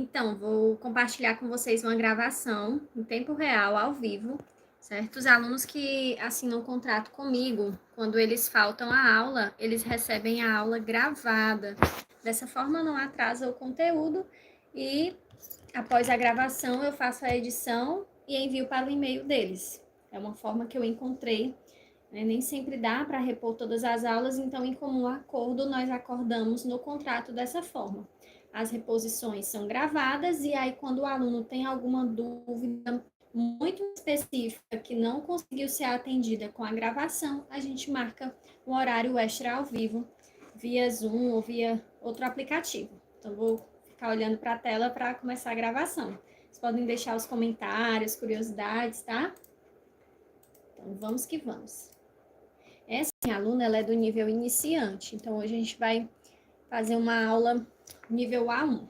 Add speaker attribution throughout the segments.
Speaker 1: Então, vou compartilhar com vocês uma gravação em tempo real, ao vivo, certo? Os alunos que assinam um contrato comigo, quando eles faltam à aula, eles recebem a aula gravada. Dessa forma, não atrasa o conteúdo e, após a gravação, eu faço a edição e envio para o e-mail deles. É uma forma que eu encontrei, né? Nem sempre dá para repor todas as aulas, então, em comum acordo, nós acordamos no contrato dessa forma. As reposições são gravadas e aí quando o aluno tem alguma dúvida muito específica que não conseguiu ser atendida com a gravação, a gente marca um horário extra ao vivo via Zoom ou via outro aplicativo. Então vou ficar olhando para a tela para começar a gravação. Vocês podem deixar os comentários, curiosidades, tá? Então vamos que vamos. Essa minha aluna, ela é do nível iniciante, então hoje a gente vai fazer uma aula nível A1.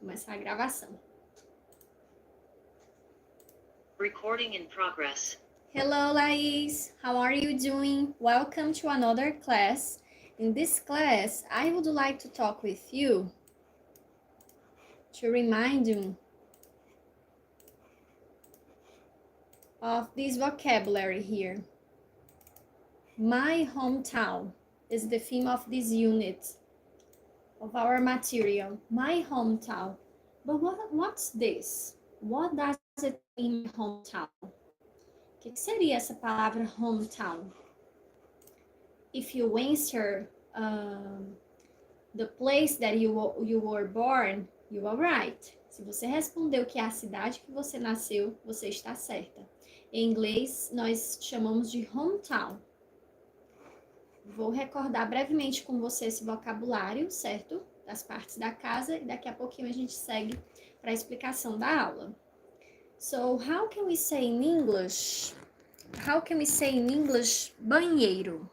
Speaker 1: Começar a gravação.
Speaker 2: Recording in progress.
Speaker 1: Hello, Laís. How are you doing? Welcome to another class. In this class, I would like to talk with you to remind you of this vocabulary here. My hometown is the theme of this unit of our material. My hometown. But what's this? What does it mean, hometown? O que seria essa palavra hometown? If you answer the place that you were born, you are right. Se você respondeu que é a cidade que você nasceu, você está certa. Em inglês, nós chamamos de hometown. Vou recordar brevemente com você esse vocabulário, certo? Das partes da casa, e daqui a pouquinho a gente segue para a explicação da aula. So, how can we say in English? How can we say in English banheiro?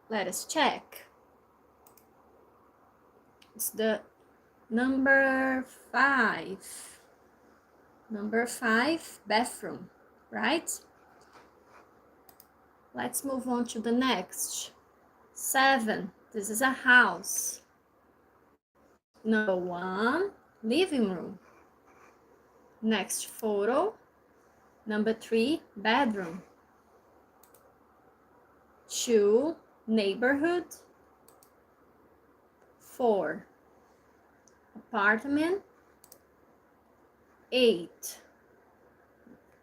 Speaker 1: Let us check. It's the number 5. Number 5, bathroom, right? Let's move on to the next. 7, this is a house. Number 1, living room. Next photo. Number 3, bedroom. 2, neighborhood. 4, apartment. 8,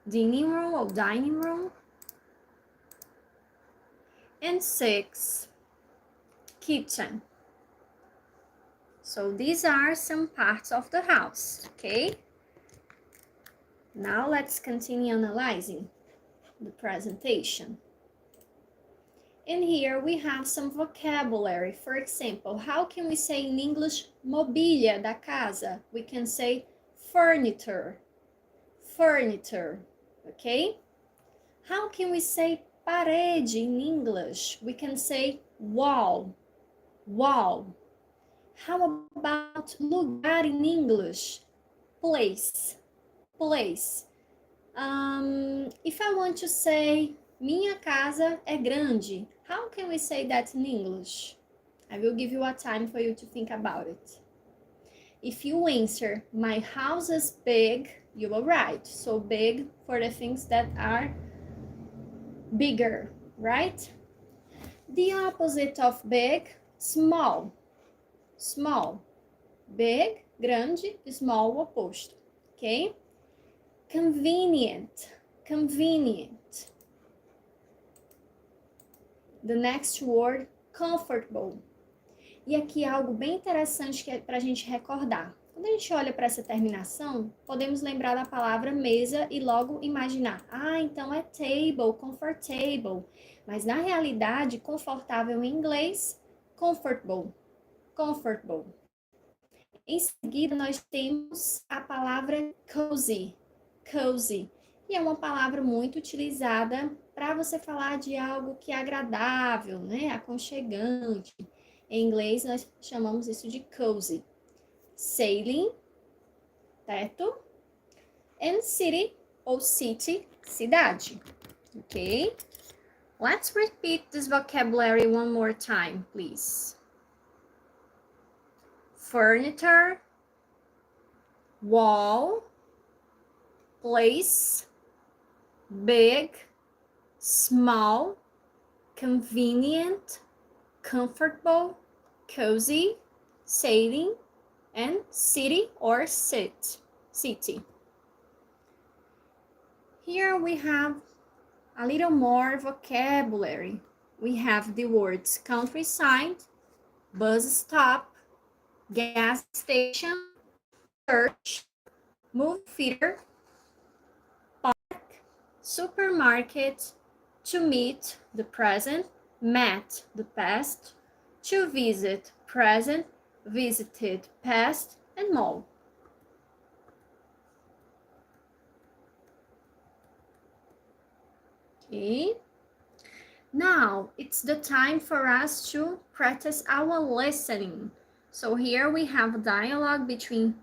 Speaker 1: dining room or dining room. And 6, kitchen. So these are some parts of the house, okay? Now let's continue analyzing the presentation. And here we have some vocabulary. For example, how can we say in English mobília da casa? We can say furniture, furniture, okay? How can we say parede in English? We can say wall, wall. How about lugar in English? Place, place. If I want to say minha casa é grande, how can we say that in English? I will give you a time for you to think about it. If you answer, my house is big, you are right. So big for the things that are bigger, right? The opposite of big, small. Small. Big, grande, small, o oposto. Ok? Convenient. Convenient. The next word, comfortable. E aqui algo bem interessante que é para a gente recordar. Quando a gente olha para essa terminação, podemos lembrar da palavra mesa e logo imaginar, então é table, comfortable. Mas na realidade, confortável em inglês, comfortable, comfortable. Em seguida, nós temos a palavra cozy, cozy. E é uma palavra muito utilizada para você falar de algo que é agradável, né? Aconchegante. Em inglês, nós chamamos isso de cozy. Sailing, certo? And city, ou city, cidade, ok? Let's repeat this vocabulary one more time, please. Furniture, wall, place, big, small, convenient, comfortable, cozy, sailing, and city or city. Here we have a little more vocabulary. We have the words countryside, bus stop, gas station, church, movie theater, park, supermarket, to meet, the present, met, the past, to visit, present, visited, past, and more. Okay. Now, it's the time for us to practice our listening. So here we have a dialogue between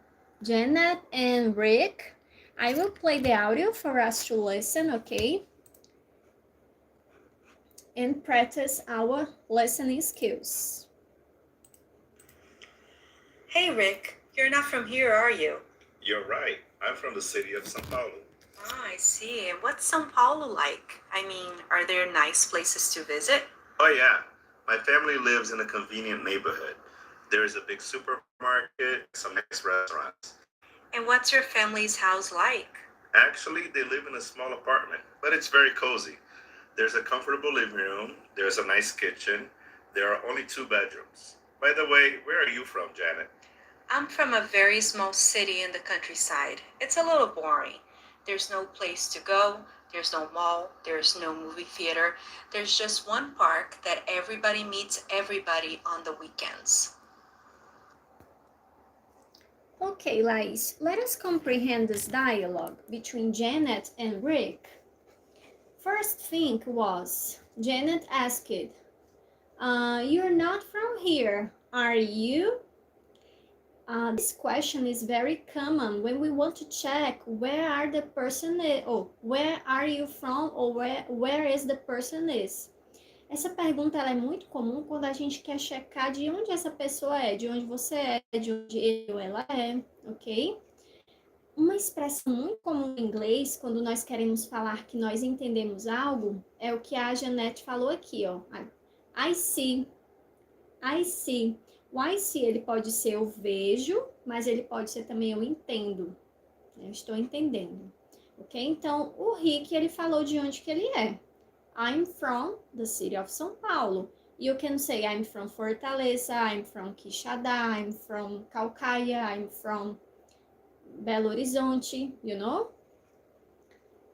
Speaker 1: Janet and Rick. I will play the audio for us to listen, okay? And practice our listening skills.
Speaker 3: Hey, Rick, you're not from here, are you?
Speaker 4: You're right. I'm from the city of São Paulo.
Speaker 3: Ah, I see. And what's São Paulo like? I mean, are there nice places to visit?
Speaker 4: Oh, yeah. My family lives in a convenient neighborhood. There is a big supermarket, some nice restaurants.
Speaker 3: And what's your family's house like?
Speaker 4: Actually, they live in a small apartment, but it's very cozy. There's a comfortable living room. There's a nice kitchen. There are only 2 bedrooms. By the way, where are you from, Janet?
Speaker 3: I'm from a very small city in the countryside. It's a little boring. There's no place to go. There's no mall. There's no movie theater. There's just one park that everybody meets everybody on the weekends.
Speaker 1: Okay, Lais, let us comprehend this dialogue between Janet and Rick. First thing was, Janet asked, you're not from here, are you? This question is very common when we want to check where are the person is, or where are you from, or where is the person is. Essa pergunta ela é muito comum quando a gente quer checar de onde essa pessoa é, de onde você é, de onde ele ou ela é, ok? Uma expressão muito comum em inglês, quando nós queremos falar que nós entendemos algo, é o que a Janete falou aqui, ó. I see. I see. O I see, ele pode ser eu vejo, mas ele pode ser também eu entendo. Eu estou entendendo. Ok? Então, o Rick, ele falou de onde que ele é. I'm from the city of São Paulo. You can say I'm from Fortaleza, I'm from Quixadá, I'm from Calcaia, I'm from Belo Horizonte, you know?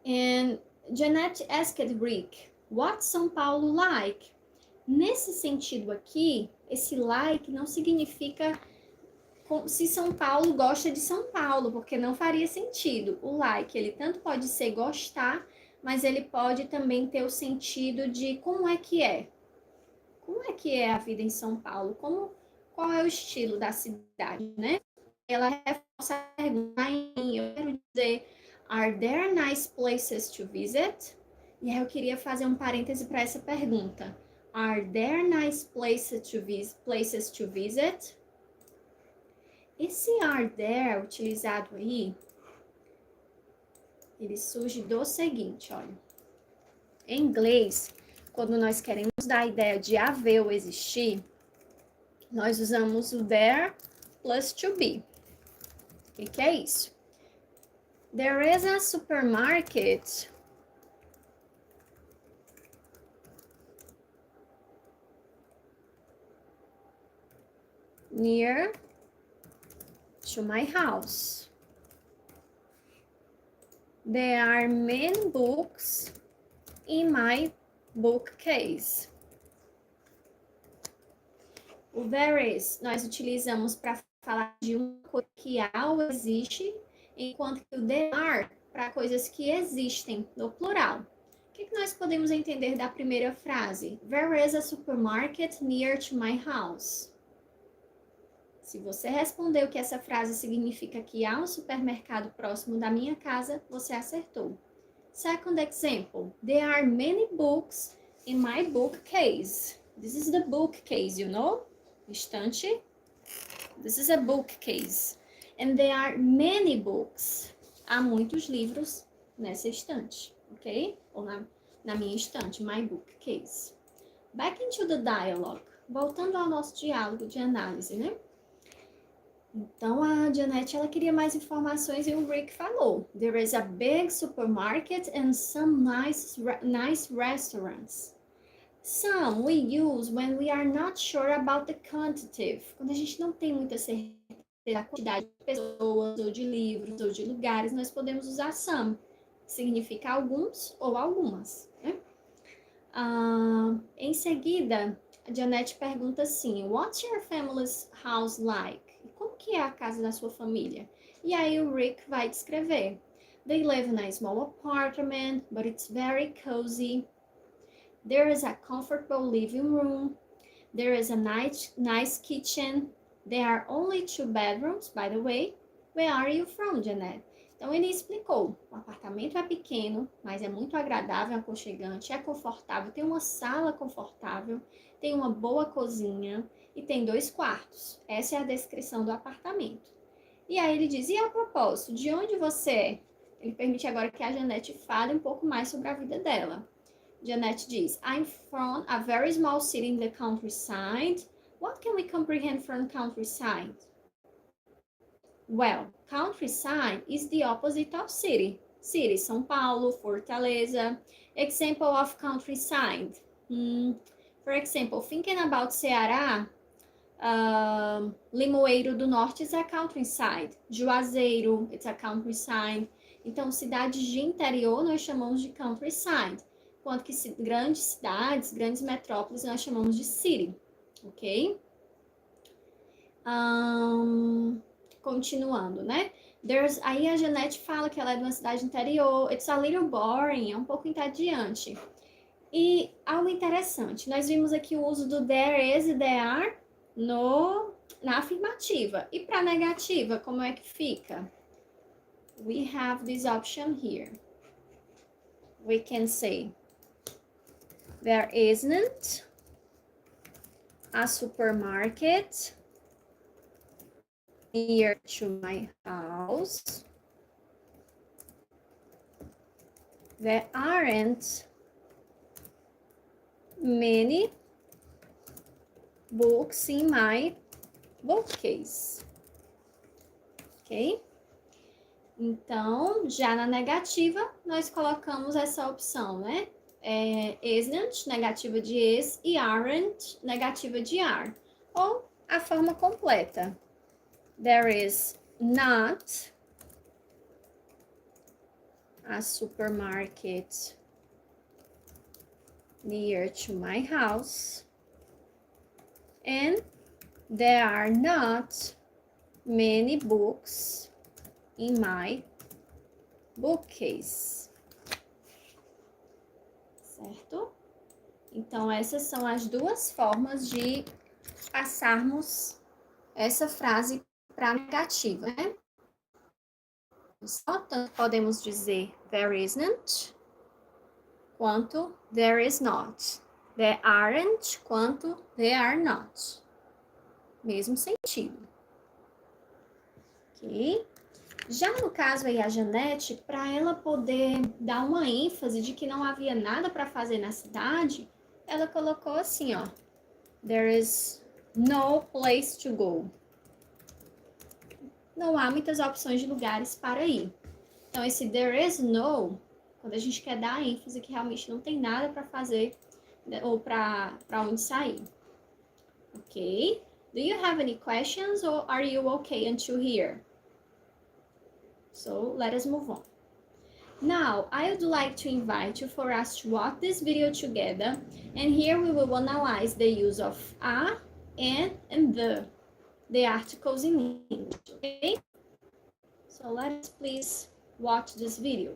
Speaker 1: And Jeanette asked Rick, what's São Paulo like? Nesse sentido aqui, esse like não significa se São Paulo gosta de São Paulo, porque não faria sentido. O like, ele tanto pode ser gostar, mas ele pode também ter o sentido de como é que é. Como é que é a vida em São Paulo? Qual é o estilo da cidade, né? Ela reforça a pergunta em, eu quero dizer, are there nice places to visit? E aí eu queria fazer um parêntese para essa pergunta. Are there nice places to visit? Esse are there utilizado aí, ele surge do seguinte, olha. Em inglês, quando nós queremos dar a ideia de haver ou existir, nós usamos o there plus to be. O que é isso? There is a supermarket near to my house. There are many books in my bookcase. O there is nós utilizamos para falar de uma coisa que há ou existe, enquanto que o there are para coisas que existem, no plural. O que nós podemos entender da primeira frase? There is a supermarket near to my house. Se você respondeu que essa frase significa que há um supermercado próximo da minha casa, você acertou. Second example, there are many books in my bookcase. This is the bookcase, you know? Estante. This is a bookcase. And there are many books. Há muitos livros nessa estante, ok? Ou na minha estante, my bookcase. Back into the dialogue. Voltando ao nosso diálogo de análise, né? Então, a Janet, ela queria mais informações e o Rick falou. There is a big supermarket and some nice restaurants. Some we use when we are not sure about the quantity. Quando a gente não tem muita certeza da quantidade de pessoas, ou de livros, ou de lugares, nós podemos usar some. Significa alguns ou algumas, né? Em seguida, a Janet pergunta assim, what's your family's house like? Como que é a casa da sua família? E aí o Rick vai descrever. They live in a small apartment, but it's very cozy. There is a comfortable living room. There is a nice kitchen. There are only 2 bedrooms, by the way. Where are you from, Janet? Então ele explicou. O apartamento é pequeno, mas é muito agradável, aconchegante, é confortável, tem uma sala confortável, tem uma boa cozinha e tem 2 quartos. Essa é a descrição do apartamento. E aí ele diz, e a propósito, de onde você é? Ele permite agora que a Janet fale um pouco mais sobre a vida dela. Janet diz, I'm from a very small city in the countryside. What can we comprehend from countryside? Well, countryside is the opposite of city. City, São Paulo, Fortaleza. Example of countryside. For example, thinking about Ceará, Limoeiro do Norte is a countryside. Juazeiro, it's a countryside. Então, cidades de interior nós chamamos de countryside. Enquanto que grandes cidades, grandes metrópoles, nós chamamos de city. Ok? Continuando, né? Aí a Janet fala que ela é de uma cidade interior. It's a little boring, é um pouco entediante. E algo interessante, nós vimos aqui o uso do there is e there are na afirmativa. E para negativa, como é que fica? We have this option here. We can say there isn't a supermarket near to my house. There aren't many books in my bookcase. Ok? Então, já na negativa, nós colocamos essa opção, né? Isn't, negativa de is, e aren't, negativa de are. Ou a forma completa. There is not a supermarket near to my house. And there are not many books in my bookcase. Certo? Então, essas são as duas formas de passarmos essa frase para negativa, né? Tanto podemos dizer there isn't, quanto there is not. There aren't, quanto there are not. Mesmo sentido. Ok? Já no caso aí, a Janete, para ela poder dar uma ênfase de que não havia nada para fazer na cidade, ela colocou assim, ó. There is no place to go. Não há muitas opções de lugares para ir. Então, esse there is no, quando a gente quer dar ênfase que realmente não tem nada para fazer ou para onde sair. Ok? Do you have any questions or are you okay until here? So, let us move on. Now, I would like to invite you for us to watch this video together. And here we will analyze the use of a, and the articles in English, okay? So, let us please watch this video.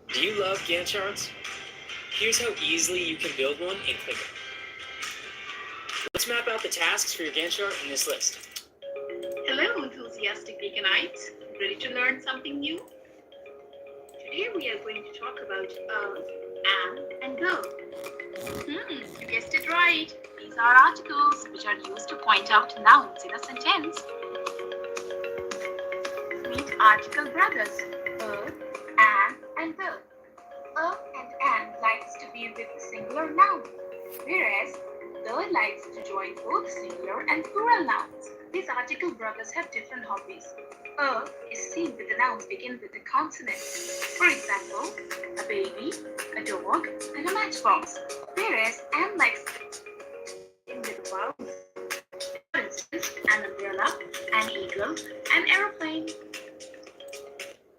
Speaker 5: Do you love Gantt charts? Here's how easily you can build one in Clicker. Let's map out the tasks for your Gantt chart in this list.
Speaker 6: Hello, enthusiastic Beaconites. Ready to learn something new? Here we are going to talk about and go. You guessed it right. These are articles which are used to point out nouns in a sentence. Meet article brothers, and the. And an likes to be with the singular noun, whereas the likes to join both singular and plural nouns. These article brothers have different hobbies. Is seen with the nouns begin with a consonant. For example, a baby, a dog, and a matchbox. Whereas an likes to begin with vowels. For instance, an umbrella, an eagle, an aeroplane.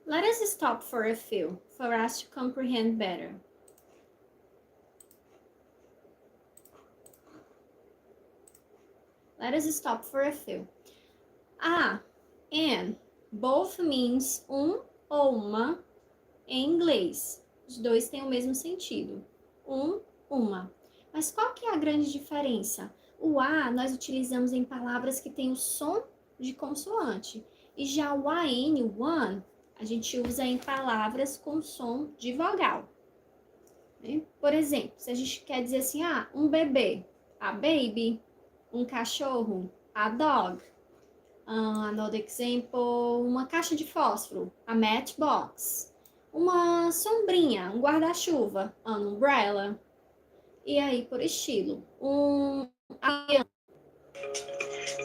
Speaker 1: Let us stop for a few for us to comprehend better. Let us stop for a few. And, both means ou uma em inglês. Os dois têm o mesmo sentido. Uma. Mas qual que é a grande diferença? O nós utilizamos em palavras que têm o som de consoante. E já o one, a gente usa em palavras com som de vogal. Por exemplo, se a gente quer dizer assim, um bebê, a baby, um cachorro, a dog. Another example, uma caixa de fósforo, a matchbox. Uma sombrinha, um guarda-chuva, an umbrella. E aí, por estilo,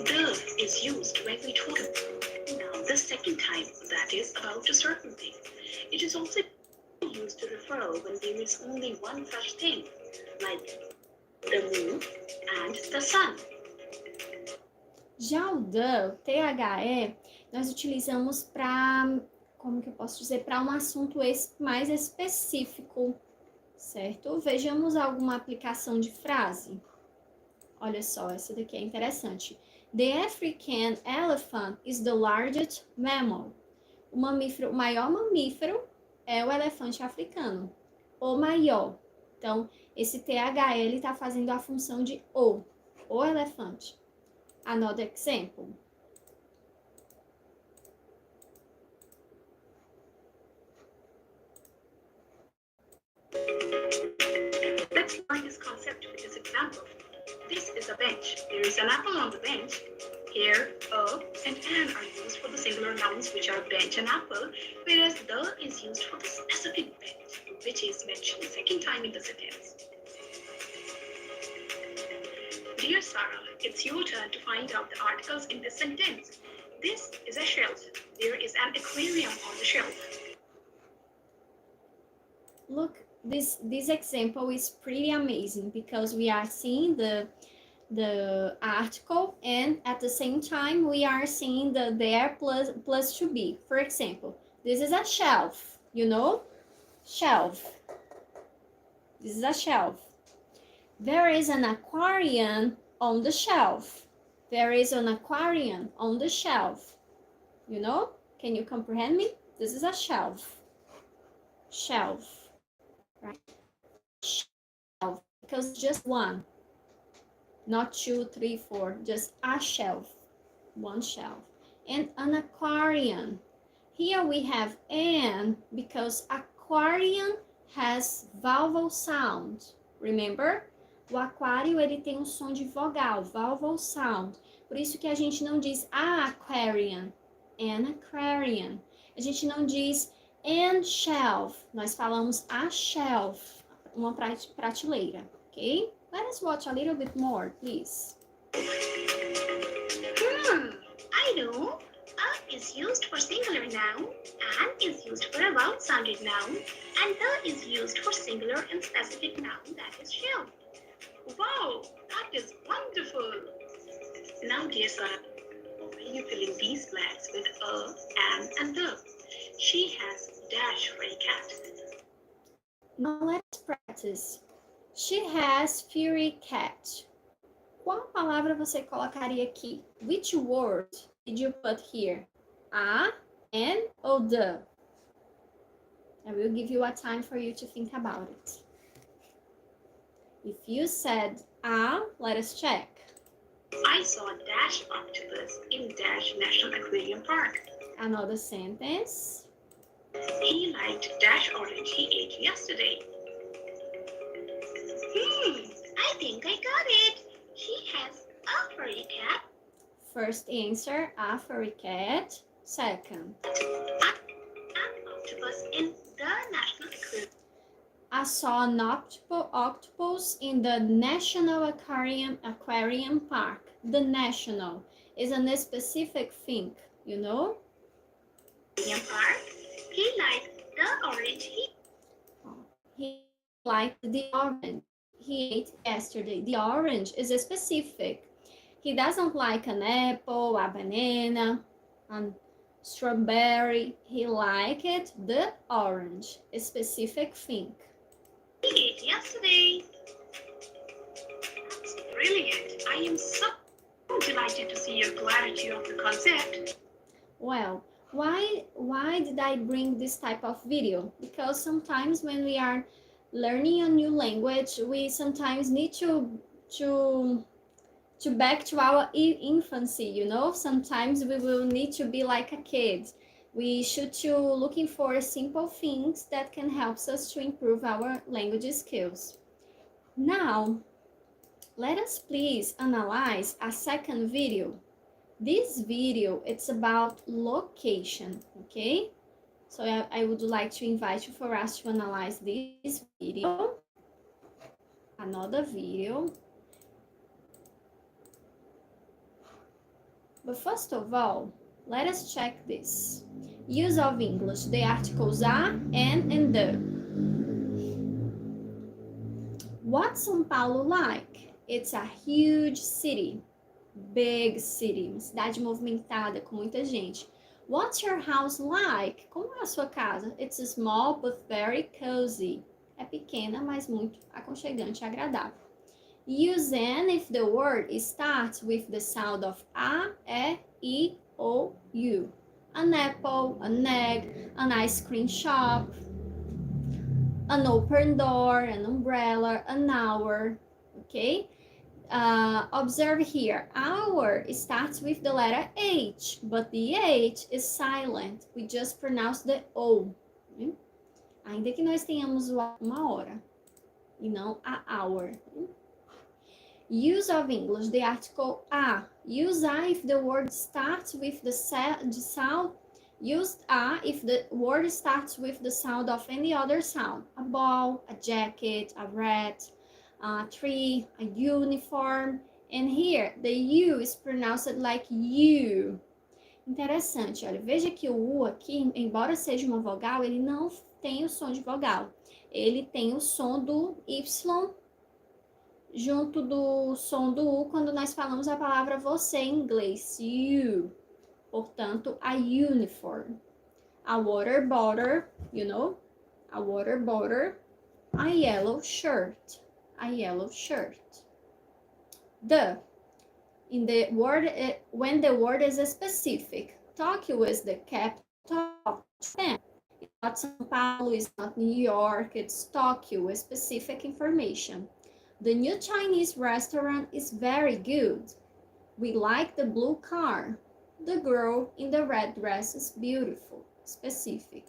Speaker 6: The is used when we talk now the second time, that is about a certain thing. It is also used to refer when there is only one such thing, like the moon and the sun.
Speaker 1: Já o THE, nós utilizamos para, como que eu posso dizer, para um assunto mais específico, certo? Vejamos alguma aplicação de frase. Olha só, essa daqui é interessante. The African elephant is the largest mammal. O maior mamífero é o elefante africano. O maior. Então, esse THE, ele está fazendo a função de o elefante. Another example.
Speaker 6: Let's learn this concept with this example. This is a bench. There is an apple on the bench. Here, a and an are used for the singular nouns which are bench and apple, whereas the is used for the specific bench, which is mentioned the second time in the sentence. Dear Sarah, it's your turn to find out the articles in this sentence. This is a shelf. There is an aquarium on the shelf.
Speaker 1: Look, this example is pretty amazing because we are seeing the article and at the same time we are seeing the there plus to be. For example, this is a shelf, shelf. This is a shelf. There is an aquarium on the shelf. There is an aquarium on the shelf. Can you comprehend me? This is a shelf. Shelf. Right? Shelf. Because just one. Not 2, 3, 4. Just a shelf. One shelf. And an aquarium. Here we have an because aquarium has vowel sound. Remember? O aquário, ele tem um som de vogal, vowel sound. Por isso que a gente não diz aquarium, an aquarium. A gente não diz an shelf. Nós falamos a shelf, uma prateleira, ok? Let us watch a little bit more, please.
Speaker 6: I know. A is used for singular noun, an is used for a vowel-sounded noun, and the is used for singular and specific noun, that is shelf. Wow, that is wonderful. Now, dear Sarah, why are you filling these blanks with a, an, and the? She has dash for a cat.
Speaker 1: Now let's practice. She has furry cat. Qual palavra você colocaria aqui? Which word did you put here? A, an, or the? I will give you a time for you to think about it. If you said let us check.
Speaker 6: I saw dash octopus in dash National Aquarium Park.
Speaker 1: Another sentence.
Speaker 6: He liked dash orange he ate yesterday. I think I got it. He has a furry cat.
Speaker 1: First answer, a furry cat. Second,
Speaker 6: An octopus in the National Aquarium.
Speaker 1: I saw an octopus in the National Aquarium Park. The national is a specific thing, you know?
Speaker 6: Park. He liked the orange
Speaker 1: He liked the orange he ate yesterday. The orange is a specific. He doesn't like an apple, a banana, a strawberry. He liked the orange, a specific thing.
Speaker 6: he ate yesterday. That's brilliant. I am so delighted to see your clarity of the concept.
Speaker 1: Well, why did I bring this type of video? Because sometimes when we are learning a new language, we sometimes need to back to our infancy, you know. Sometimes we will need to be like a kid. We should to looking for simple things that can help us to improve our language skills. Now, let us please analyze a second video. This video, it's about location, okay? So I would like to invite you for us to analyze this video, another video. But first of all, let us check this. Use of English, the articles are and the. What's São Paulo like? It's a huge city. Big city, uma cidade movimentada, com muita gente. What's your house like? Como é a sua casa? It's small but very cozy. É pequena, mas muito aconchegante e agradável. Use an if the word starts with the sound of A, E, I, O, U. An apple, an egg, an ice cream shop, an open door, an umbrella, an hour, okay? Observe here, hour starts with the letter H, but the H is silent. We just pronounce the O. Né? Ainda que nós tenhamos uma hora e não a hour. Use of English, the article a. Use a if the word starts with the sound. Use a if the word starts with the sound of any other sound. A ball, a jacket, a rat, a tree, a uniform. And here, the U is pronounced like you. Interessante, olha, veja que o U aqui, embora seja uma vogal, ele não tem o som de vogal. Ele tem o som do Y junto do som do U quando nós falamos a palavra você em inglês, you. Portanto, a uniform. A water bottle, you know, a water bottle, a yellow shirt, a yellow shirt. The, in the word, when the word is specific, Tokyo is the capital of Japan. It's not São Paulo, it's not New York, it's Tokyo, specific information. The new Chinese restaurant is very good. We like the blue car. The girl in the red dress is beautiful, specific.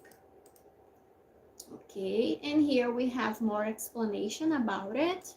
Speaker 1: Okay, and here we have more explanation about it.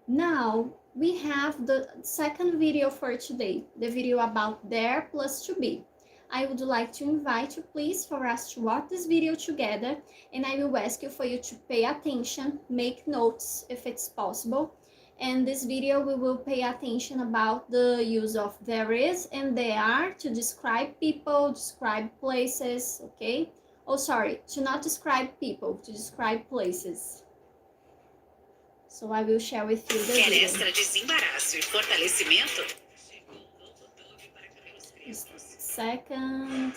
Speaker 1: Now, we have the second video for today, the video about there plus to be. I would like to invite you, please, for us to watch this video together, and I will ask you for you to pay attention, make notes if it's possible. And this video, we will pay attention about the use of there is and there are to describe people, describe places, okay? Oh, sorry, to not describe people, to describe places. So I will share with you the
Speaker 7: Quer
Speaker 1: video.
Speaker 7: extra desembaraço e fortalecimento?
Speaker 1: Just a second.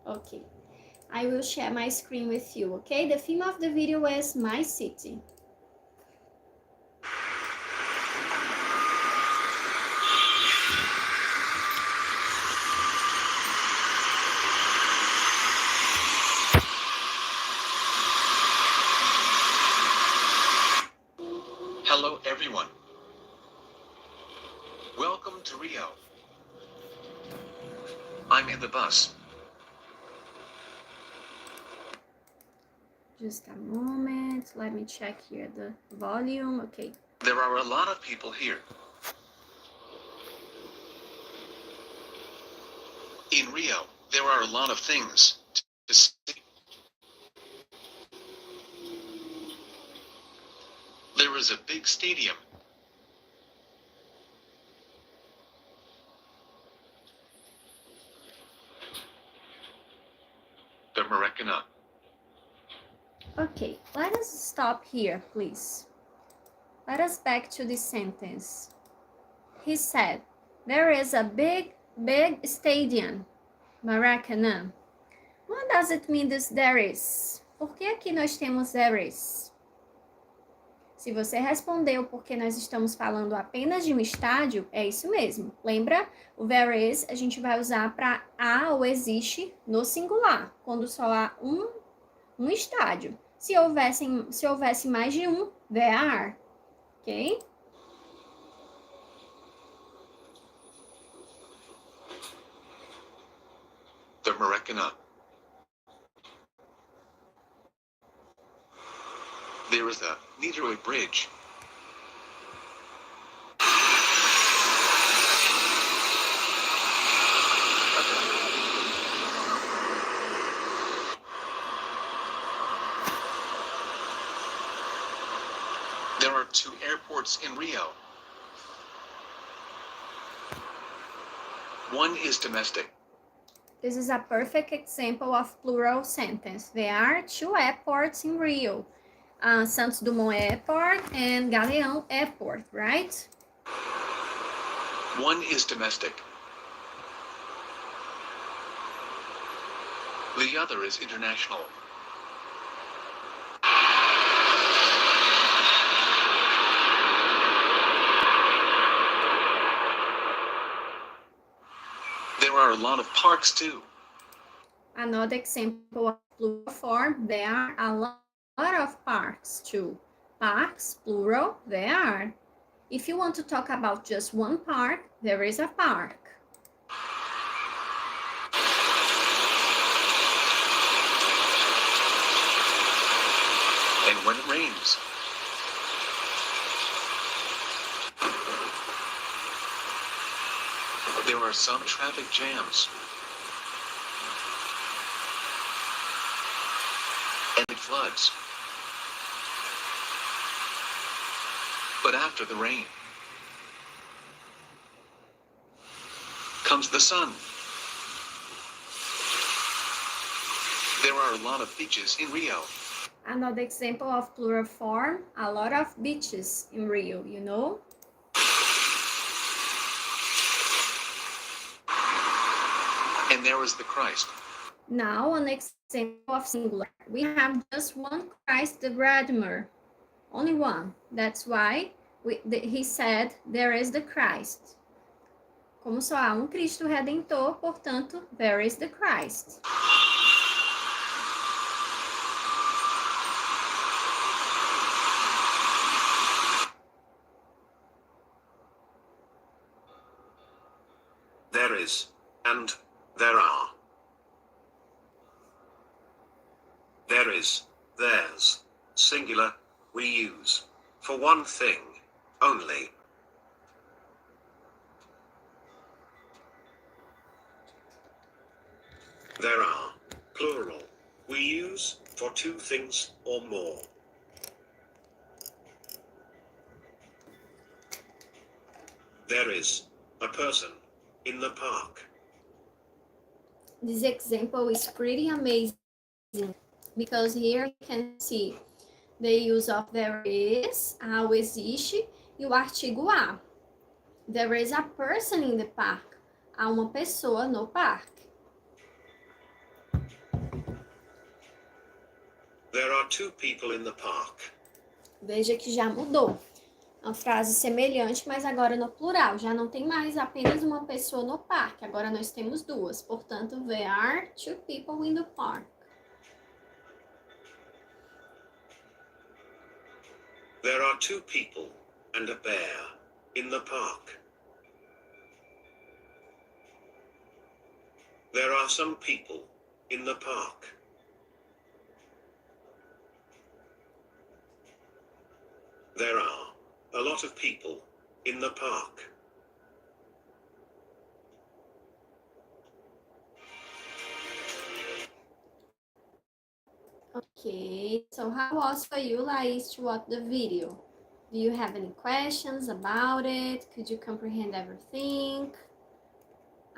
Speaker 1: Okay, I will share my screen with you, okay? The theme of the video is my city.
Speaker 8: Welcome to Rio. I'm in the bus.
Speaker 1: Just a moment. Let me check here the volume. Okay.
Speaker 8: There are a lot of people here. In Rio, there are a lot of things to see. There is a big stadium. The Maracanã.
Speaker 1: Okay, let us stop here, please. Let us back to this sentence. He said, there is a big stadium, Maracanã. What does it mean this there is? Por que aqui nós temos there is? Se você respondeu porque nós estamos falando apenas de um estádio, é isso mesmo. Lembra? O there is a gente vai usar para há ou existe no singular, quando só há um estádio. Se houvesse mais de um, there are. Ok?
Speaker 8: The Maracanã. There is a Niterói Bridge. There are 2 airports in Rio. One is domestic.
Speaker 1: This is a perfect example of plural sentence. There are 2 airports in Rio. Santos Dumont Airport and Galeão Airport, right?
Speaker 8: One is domestic. The other is international. There are a lot of parks too.
Speaker 1: Another example of plural form, there are a lot of parks too. Parks, plural, there are. If you want to talk about just one park, there is a park.
Speaker 8: And when it rains, there are some traffic jams. And it floods. But after the rain comes the sun. There are a lot of beaches in Rio.
Speaker 1: Another example of plural form, a lot of beaches in Rio, you know?
Speaker 8: And there is the Christ.
Speaker 1: Now, an example of singular. We have just one Christ the Redeemer. Only one. That's why he said, there is the Christ. Como só há um Cristo Redentor, portanto, there is the Christ.
Speaker 9: There is, and there are. There is, there's, singular, we use, for one thing, only. There are, plural, we use, for 2 things or more. There is, a person, in the park.
Speaker 1: This example is pretty amazing because here you can see the use of there is, há o existe, e o artigo há. There is a person in the park. Há uma pessoa no parque.
Speaker 9: There are 2 people in the park.
Speaker 1: Veja que já mudou. Uma frase semelhante, mas agora no plural. Já não tem mais apenas uma pessoa no parque. Agora nós temos 2. Portanto, there are 2 people in the park.
Speaker 9: There are 2 people and a bear in the park. There are some people in the park. There are a lot of people in the park.
Speaker 1: Okay, so how was for you, Laís, to watch the video? Do you have any questions about it? Could you comprehend everything?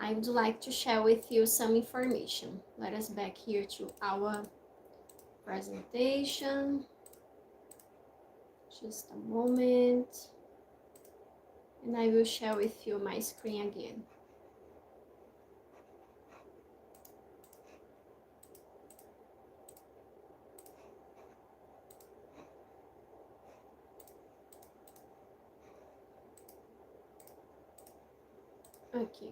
Speaker 1: I would like to share with you some information. Let us back here to our presentation. Just a moment. And I will share with you my screen again. Okay.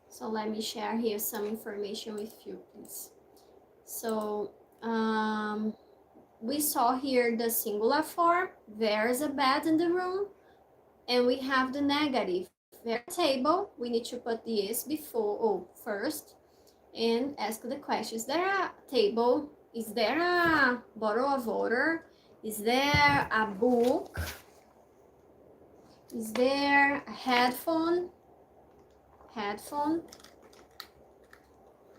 Speaker 1: So let me share here some information with you, please. So we saw here the singular form, there's a bed in the room, and we have the negative. There's a table, we need to put the is before, first, and ask the question, is there a table? Is there a bottle of water? Is there a book? Is there a headphone?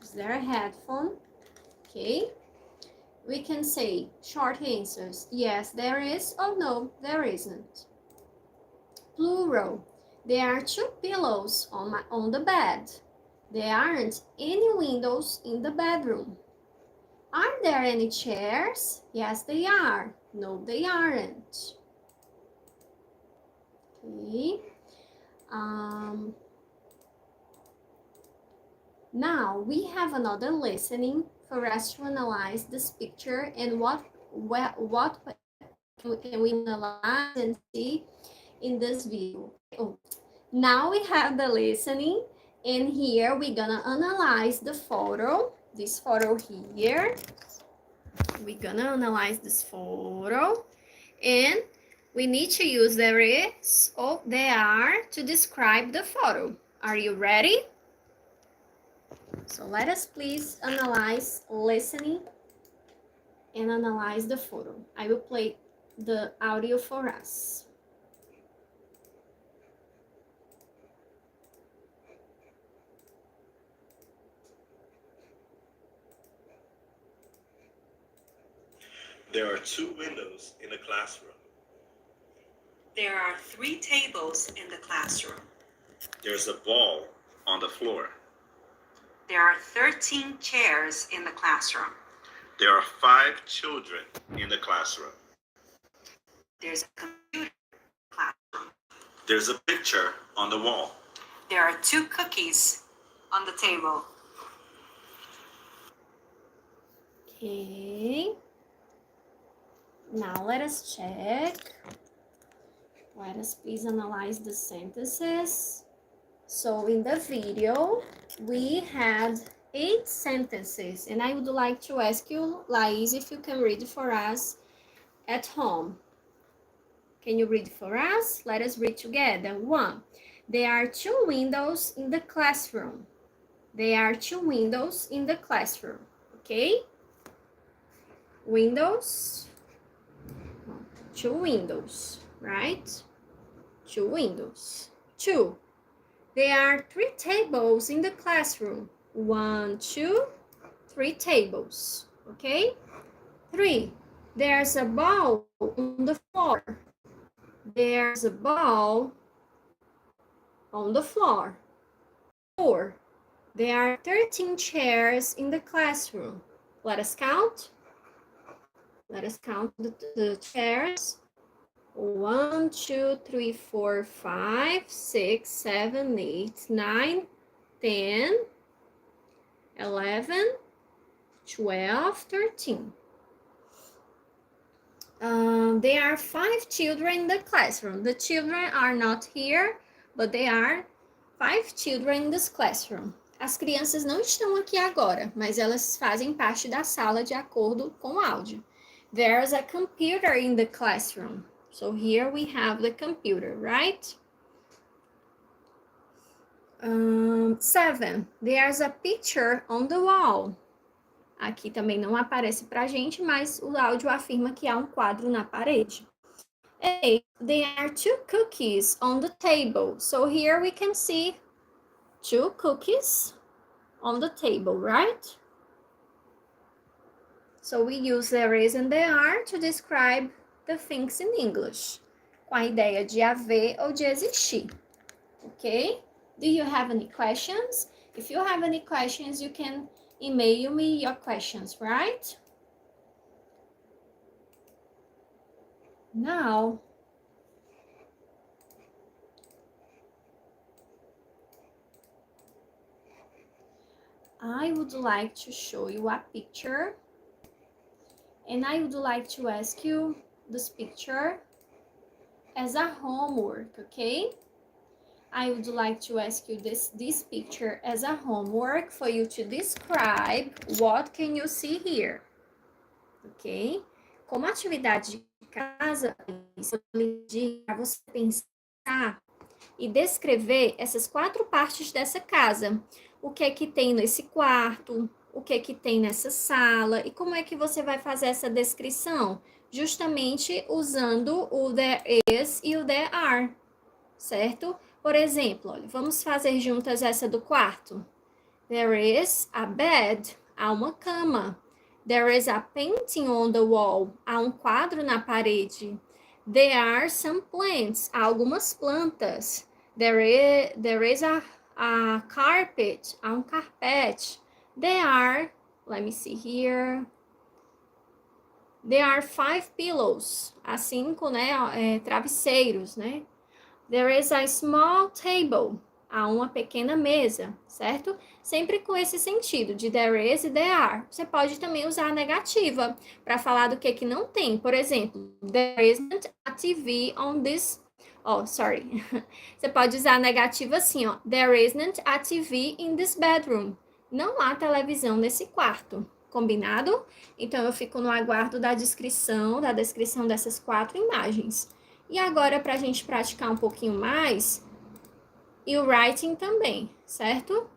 Speaker 1: Is there a headphone? Okay. We can say short answers. Yes, there is, or no, there isn't. Plural. There are 2 pillows on the bed. There aren't any windows in the bedroom. Are there any chairs? Yes, they are. No, they aren't. Okay. Now we have another listening for us to analyze this picture and what can we analyze and see in this video. Now we have the listening, and here we're gonna analyze the photo, this photo here. We're gonna analyze this photo, and we need to use there is or there are to describe the photo. Are you ready? So let us please analyze listening and analyze the photo. I will play the audio for us.
Speaker 4: There are 2 windows in the classroom.
Speaker 7: There are 3 tables in the classroom.
Speaker 4: There's a ball on the floor.
Speaker 7: There are 13 chairs in the classroom.
Speaker 4: There are 5 children in the classroom.
Speaker 7: There's a computer in the classroom.
Speaker 4: There's a picture on the wall.
Speaker 7: There are 2 cookies on the table.
Speaker 1: Okay. Now let us check. Let us please analyze the sentences. So in the video, we had 8 sentences, and I would like to ask you, Laís, if you can read for us at home. Can you read for us? Let us read together. 1. There are 2 windows in the classroom. There are 2 windows in the classroom. Okay? Windows. 2 windows, right? 2 windows. 2. There are 3 tables in the classroom. 1, 2, 3 tables. Okay? 3. There's a ball on the floor. There's a ball on the floor. 4. There are 13 chairs in the classroom. Let us count. Let us count the chairs. 1, 2, 3, 4, 5, 6, 7, 8, 9, 10, 11, 12, 13. There are 5 children in the classroom. The children are not here, but there are 5 children in this classroom. As crianças não estão aqui agora, mas elas fazem parte da sala de acordo com o áudio. There's a computer in the classroom. So here we have the computer, right? 7. There's a picture on the wall. Aqui também não aparece pra gente, mas o áudio afirma que há um quadro na parede. 8. There are 2 cookies on the table. So here we can see 2 cookies on the table, right? So we use there is and there are to describe the things in English. Com a ideia de haver ou de existir. Okay? Do you have any questions? If you have any questions, you can email me your questions, right? Now, I would like to show you a picture, and I would like to ask you this picture as a homework, okay? I would like to ask you this picture as a homework for you to describe what can you see here, ok? Como atividade de casa, para você pensar e descrever essas 4 partes dessa casa. O que é que tem nesse quarto, o que é que tem nessa sala e como é que você vai fazer essa descrição? Justamente usando o there is e o there are, certo? Por exemplo, olha, vamos fazer juntas essa do quarto. There is a bed, há uma cama. There is a painting on the wall, há um quadro na parede. There are some plants, há algumas plantas. There is a carpet, há um carpete. There are, let me see here. There are 5 pillows, há 5, né, travesseiros, né? There is a small table. Há uma pequena mesa, certo? Sempre com esse sentido de there is e there are. Você pode também usar a negativa para falar do que não tem. Por exemplo, there isn't a TV on this... Oh, sorry. Você pode usar a negativa assim, ó. There isn't a TV in this bedroom. Não há televisão nesse quarto. Combinado? Então, eu fico no aguardo da descrição dessas 4 imagens. E agora, para a gente praticar um pouquinho mais, e o writing também, certo?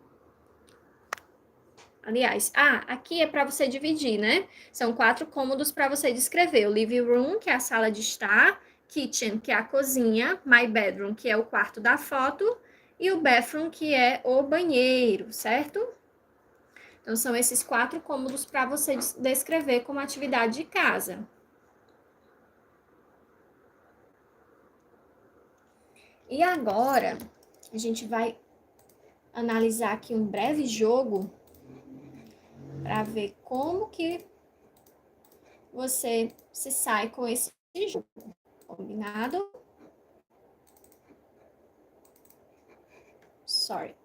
Speaker 1: Aliás, aqui é para você dividir, né? São 4 cômodos para você descrever. O living room, que é a sala de estar, kitchen, que é a cozinha, my bedroom, que é o quarto da foto, e o bathroom, que é o banheiro, certo? Então, são esses 4 cômodos para você descrever como atividade de casa. E agora, a gente vai analisar aqui um breve jogo para ver como que você se sai com esse jogo. Combinado? Sorry.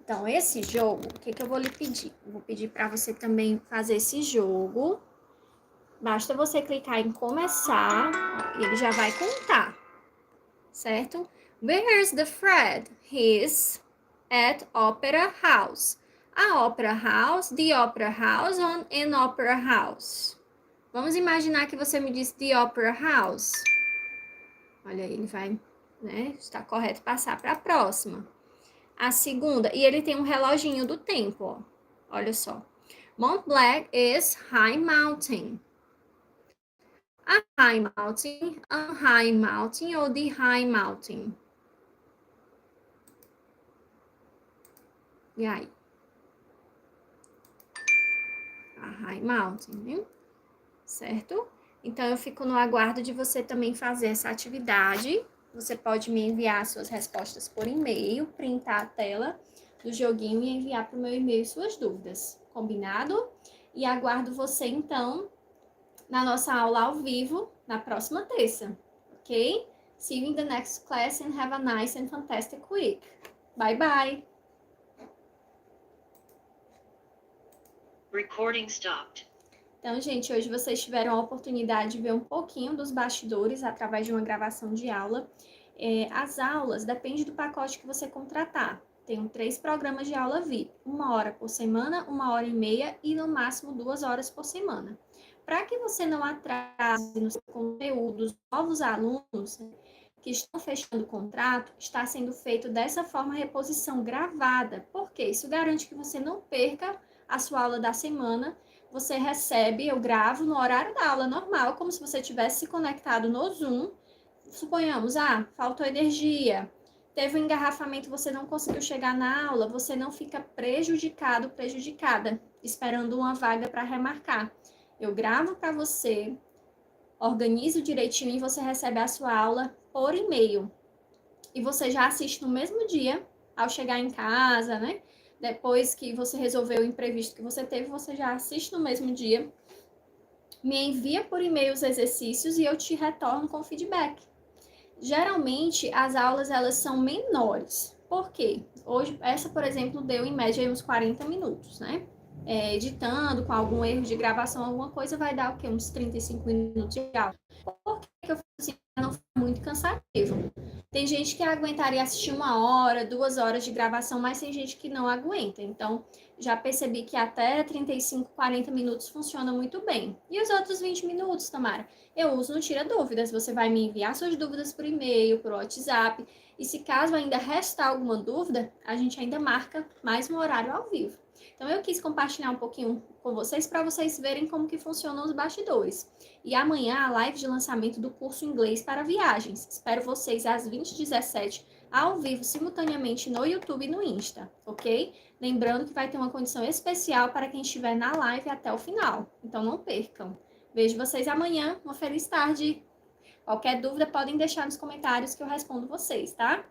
Speaker 1: Então, esse jogo, o que eu vou lhe pedir? Eu vou pedir para você também fazer esse jogo. Basta você clicar em começar, ó, e ele já vai contar, certo? Where's the Fred? He's at Opera House. A Opera House, the Opera House on an Opera House. Vamos imaginar que você me disse the Opera House. Olha, ele vai, né? Está correto passar para a próxima. A segunda, e ele tem um reloginho do tempo, ó. Olha só. Mont Blanc is high mountain. A high mountain ou the high mountain? E aí? A high mountain, né? Certo? Então, eu fico no aguardo de você também fazer essa atividade. Você pode me enviar suas respostas por e-mail, printar a tela do joguinho e enviar para o meu e-mail suas dúvidas. Combinado? E aguardo você, então, na nossa aula ao vivo, na próxima terça. Ok? See you in the next class and have a nice and fantastic week. Bye, bye!
Speaker 2: Recording stopped.
Speaker 1: Então, gente, hoje vocês tiveram a oportunidade de ver um pouquinho dos bastidores através de uma gravação de aula. As aulas dependem do pacote que você contratar. Tenho 3 programas de aula VIP, 1 hora por semana, 1 hora e meia e no máximo 2 horas por semana. Para que você não atrase no seu conteúdo os novos alunos que estão fechando o contrato, está sendo feito dessa forma reposição gravada. Por quê? Isso garante que você não perca a sua aula da semana. Você recebe, eu gravo no horário da aula normal, como se você tivesse se conectado no Zoom. Suponhamos, faltou energia, teve um engarrafamento, você não conseguiu chegar na aula, você não fica prejudicada, esperando uma vaga para remarcar. Eu gravo para você, organizo direitinho e você recebe a sua aula por e-mail. E você já assiste no mesmo dia, ao chegar em casa, né? Depois que você resolveu o imprevisto que você teve, você já assiste no mesmo dia, me envia por e-mail os exercícios e eu te retorno com feedback. Geralmente, as aulas, elas são menores. Por quê? Hoje, essa, por exemplo, deu em média uns 40 minutos, né? Editando, com algum erro de gravação, alguma coisa, vai dar o quê? Uns 35 minutos de aula. Por que eu faço assim? Não fica muito cansativo. Tem gente que aguentaria assistir 1 hora, 2 horas de gravação, mas tem gente que não aguenta. Então, já percebi que até 35, 40 minutos funciona muito bem. E os outros 20 minutos, Tamara? Eu uso no Tira Dúvidas. Você vai me enviar suas dúvidas por e-mail, por WhatsApp. E se caso ainda restar alguma dúvida, a gente ainda marca mais um horário ao vivo. Então, eu quis compartilhar um pouquinho com vocês para vocês verem como que funcionam os bastidores. E amanhã a live de lançamento do curso Inglês para Viagens. Espero vocês às 20h17 ao vivo, simultaneamente no YouTube e no Insta, ok? Lembrando que vai ter uma condição especial para quem estiver na live até o final. Então, não percam. Vejo vocês amanhã. Uma feliz tarde. Qualquer dúvida, podem deixar nos comentários que eu respondo vocês, tá?